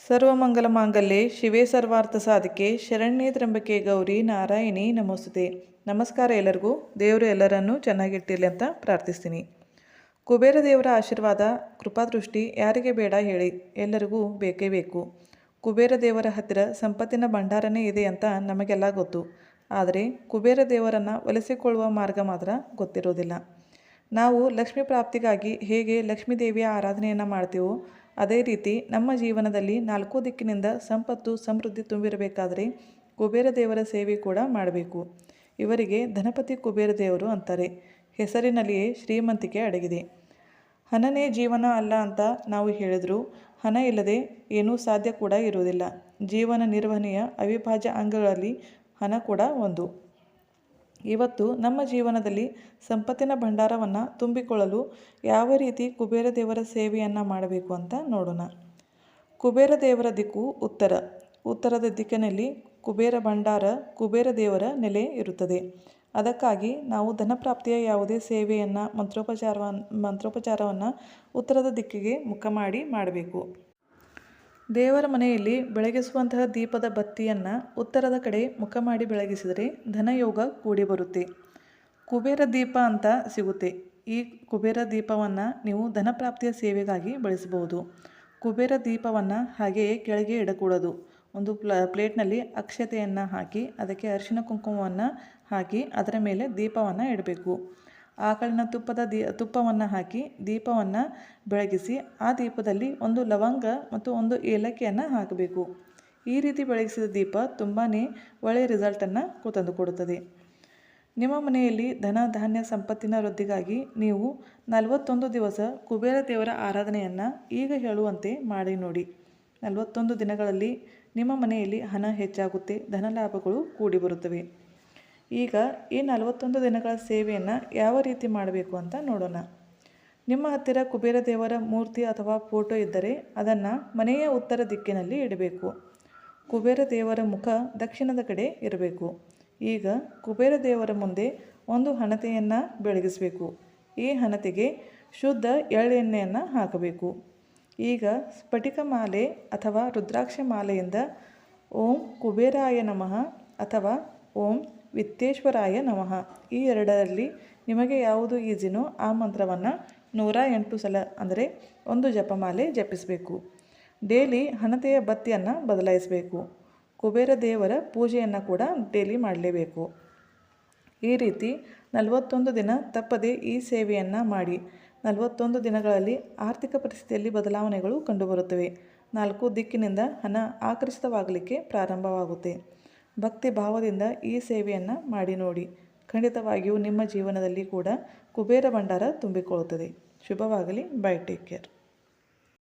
ಸರ್ವಮಂಗಲಮಾಂಗಲ್ಯೆ ಶಿವೆ ಸರ್ವಾರ್ಥ ಸಾಧಿಕೆ ಶರಣ್ಯೇ ತ್ರ್ಯಂಬಕೆ ಗೌರಿ ನಾರಾಯಣಿ ನಮೋಸ್ತುತೆ. ನಮಸ್ಕಾರ ಎಲ್ಲರಿಗೂ. ದೇವರು ಎಲ್ಲರನ್ನೂ ಚೆನ್ನಾಗಿಟ್ಟಿರಲಿ ಅಂತ ಪ್ರಾರ್ಥಿಸ್ತೀನಿ. ಕುಬೇರ ದೇವರ ಆಶೀರ್ವಾದ ಕೃಪಾದೃಷ್ಟಿ ಯಾರಿಗೆ ಬೇಡ ಹೇಳಿ, ಎಲ್ಲರಿಗೂ ಬೇಕೇ ಬೇಕು. ಕುಬೇರ ದೇವರ ಹತ್ತಿರ ಸಂಪತ್ತಿನ ಭಂಡಾರನೇ ಇದೆ ಅಂತ ನಮಗೆಲ್ಲ ಗೊತ್ತು. ಆದರೆ ಕುಬೇರ ದೇವರನ್ನು ಒಲಿಸಿಕೊಳ್ಳುವ ಮಾರ್ಗ ಮಾತ್ರ ಗೊತ್ತಿರೋದಿಲ್ಲ. ನಾವು ಲಕ್ಷ್ಮೀ ಪ್ರಾಪ್ತಿಗಾಗಿ ಹೇಗೆ ಲಕ್ಷ್ಮೀ ದೇವಿಯ ಆರಾಧನೆಯನ್ನು ಮಾಡ್ತೀವೋ ಅದೇ ರೀತಿ ನಮ್ಮ ಜೀವನದಲ್ಲಿ 4 ದಿಕ್ಕಿನಿಂದ ಸಂಪತ್ತು ಸಮೃದ್ಧಿ ತುಂಬಿರಬೇಕಾದರೆ ಕುಬೇರ ದೇವರ ಸೇವೆ ಕೂಡ ಮಾಡಬೇಕು. ಇವರಿಗೆ ಧನಪತಿ ಕುಬೇರ ದೇವರು ಅಂತಾರೆ. ಹೆಸರಿನಲ್ಲಿಯೇ ಶ್ರೀಮಂತಿಕೆ ಅಡಗಿದೆ. ಹಣನೇ ಜೀವನ ಅಲ್ಲ ಅಂತ ನಾವು ಹೇಳಿದರೂ ಹಣ ಇಲ್ಲದೆ ಏನೂ ಸಾಧ್ಯ ಕೂಡ ಇರುವುದಿಲ್ಲ. ಜೀವನ ನಿರ್ವಹಣೆಯ ಅವಿಭಾಜ್ಯ ಅಂಗಗಳಲ್ಲಿ ಹಣ ಕೂಡ ಒಂದು. ಇವತ್ತು ನಮ್ಮ ಜೀವನದಲ್ಲಿ ಸಂಪತ್ತಿನ ಭಂಡಾರವನ್ನು ತುಂಬಿಕೊಳ್ಳಲು ಯಾವ ರೀತಿ ಕುಬೇರ ದೇವರ ಸೇವೆಯನ್ನು ಮಾಡಬೇಕು ಅಂತ ನೋಡೋಣ. ಕುಬೇರ ದೇವರ ದಿಕ್ಕು ಉತ್ತರ. ಉತ್ತರದ ದಿಕ್ಕಿನಲ್ಲಿ ಕುಬೇರ ಭಂಡಾರ, ಕುಬೇರ ದೇವರ ನೆಲೆ ಇರುತ್ತದೆ. ಅದಕ್ಕಾಗಿ ನಾವು ಧನಪ್ರಾಪ್ತಿಯ ಯಾವುದೇ ಸೇವೆಯನ್ನು ಮಂತ್ರೋಪಚಾರವನ್ನು ಉತ್ತರದ ದಿಕ್ಕಿಗೆ ಮುಖ ಮಾಡಿ ಮಾಡಬೇಕು. ದೇವರ ಮನೆಯಲ್ಲಿ ಬೆಳಗಿಸುವಂತಹ ದೀಪದ ಬತ್ತಿಯನ್ನು ಉತ್ತರದ ಕಡೆ ಮುಖ ಮಾಡಿ ಬೆಳಗಿಸಿದರೆ ಧನಯೋಗ ಕೂಡಿ ಬರುತ್ತೆ. ಕುಬೇರ ದೀಪ ಅಂತ ಸಿಗುತ್ತೆ. ಈ ಕುಬೇರ ದೀಪವನ್ನು ನೀವು ಧನಪ್ರಾಪ್ತಿಯ ಸೇವೆಗಾಗಿ ಬಳಸಬಹುದು. ಕುಬೇರ ದೀಪವನ್ನು ಹಾಗೆಯೇ ಕೆಳಗೆ ಇಡಕೂಡದು. ಒಂದು ಪ್ಲೇಟ್ನಲ್ಲಿ ಅಕ್ಷತೆಯನ್ನು ಹಾಕಿ ಅದಕ್ಕೆ ಅರಿಶಿನ ಕುಂಕುಮವನ್ನು ಹಾಕಿ ಅದರ ಮೇಲೆ ದೀಪವನ್ನು ಇಡಬೇಕು. ಆಕಳಿನ ತುಪ್ಪವನ್ನು ಹಾಕಿ ದೀಪವನ್ನು ಬೆಳಗಿಸಿ ಆ ದೀಪದಲ್ಲಿ ಒಂದು ಲವಂಗ ಮತ್ತು ಒಂದು ಏಲಕ್ಕಿಯನ್ನು ಹಾಕಬೇಕು. ಈ ರೀತಿ ಬೆಳಗಿಸಿದ ದೀಪ ತುಂಬಾ ಒಳ್ಳೆಯ ರಿಸಲ್ಟನ್ನು ತಂದುಕೊಡುತ್ತದೆ. ನಿಮ್ಮ ಮನೆಯಲ್ಲಿ ಧನ ಧಾನ್ಯ ಸಂಪತ್ತಿನ ವೃದ್ಧಿಗಾಗಿ ನೀವು 41 ದಿವಸ ಕುಬೇರ ದೇವರ ಆರಾಧನೆಯನ್ನು ಈಗ ಹೇಳುವಂತೆ ಮಾಡಿ ನೋಡಿ. 41 ದಿನಗಳಲ್ಲಿ ನಿಮ್ಮ ಮನೆಯಲ್ಲಿ ಹಣ ಹೆಚ್ಚಾಗುತ್ತೆ, ಧನ ಲಾಭಗಳು ಕೂಡಿ ಬರುತ್ತವೆ. ಈಗ ಈ 41 ದಿನಗಳ ಸೇವೆಯನ್ನು ಯಾವ ರೀತಿ ಮಾಡಬೇಕು ಅಂತ ನೋಡೋಣ. ನಿಮ್ಮ ಹತ್ತಿರ ಕುಬೇರ ದೇವರ ಮೂರ್ತಿ ಅಥವಾ ಫೋಟೋ ಇದ್ದರೆ ಅದನ್ನು ಮನೆಯ ಉತ್ತರ ದಿಕ್ಕಿನಲ್ಲಿ ಇಡಬೇಕು. ಕುಬೇರ ದೇವರ ಮುಖ ದಕ್ಷಿಣದ ಕಡೆ ಇರಬೇಕು. ಈಗ ಕುಬೇರ ದೇವರ ಮುಂದೆ ಒಂದು ಹಣತೆಯನ್ನು ಬೆಳಗಿಸಬೇಕು. ಈ ಹಣತೆಗೆ ಶುದ್ಧ ಎಳ್ಳೆಣ್ಣೆಯನ್ನು ಹಾಕಬೇಕು. ಈಗ ಸ್ಫಟಿಕ ಮಾಲೆ ಅಥವಾ ರುದ್ರಾಕ್ಷ ಮಾಲೆಯಿಂದ ಓಂ ಕುಬೇರಾಯ ನಮಃ ಅಥವಾ ಓಂ ವಿತ್ತೇಶ್ವರಾಯ ನಮಃ ಈ ಎರಡರಲ್ಲಿ ನಿಮಗೆ ಯಾವುದು ಈಸಿನೋ ಆ ಮಂತ್ರವನ್ನು 108 ಸಲ ಅಂದರೆ ಒಂದು ಜಪಮಾಲೆ ಜಪಿಸಬೇಕು. ಡೈಲಿ ಹಣತೆಯ ಬತ್ತಿಯನ್ನು ಬದಲಾಯಿಸಬೇಕು. ಕುಬೇರ ದೇವರ ಪೂಜೆಯನ್ನು ಕೂಡ ಡೈಲಿ ಮಾಡಲೇಬೇಕು. ಈ ರೀತಿ 41 ದಿನ ತಪ್ಪದೆ ಈ ಸೇವೆಯನ್ನು ಮಾಡಿ. 41 ದಿನಗಳಲ್ಲಿ ಆರ್ಥಿಕ ಪರಿಸ್ಥಿತಿಯಲ್ಲಿ ಬದಲಾವಣೆಗಳು ಕಂಡುಬರುತ್ತವೆ. 4 ದಿಕ್ಕಿನಿಂದ ಹಣ ಆಕರ್ಷಿತವಾಗಲಿಕ್ಕೆ ಪ್ರಾರಂಭವಾಗುತ್ತೆ. ಭಕ್ತಿ ಭಾವದಿಂದ ಈ ಸೇವೆಯನ್ನು ಮಾಡಿ ನೋಡಿ. ಖಂಡಿತವಾಗಿಯೂ ನಿಮ್ಮ ಜೀವನದಲ್ಲಿ ಕೂಡ ಕುಬೇರ ಭಂಡಾರ ತುಂಬಿಕೊಳ್ಳುತ್ತದೆ. ಶುಭವಾಗಲಿ. ಬೈ. Take care.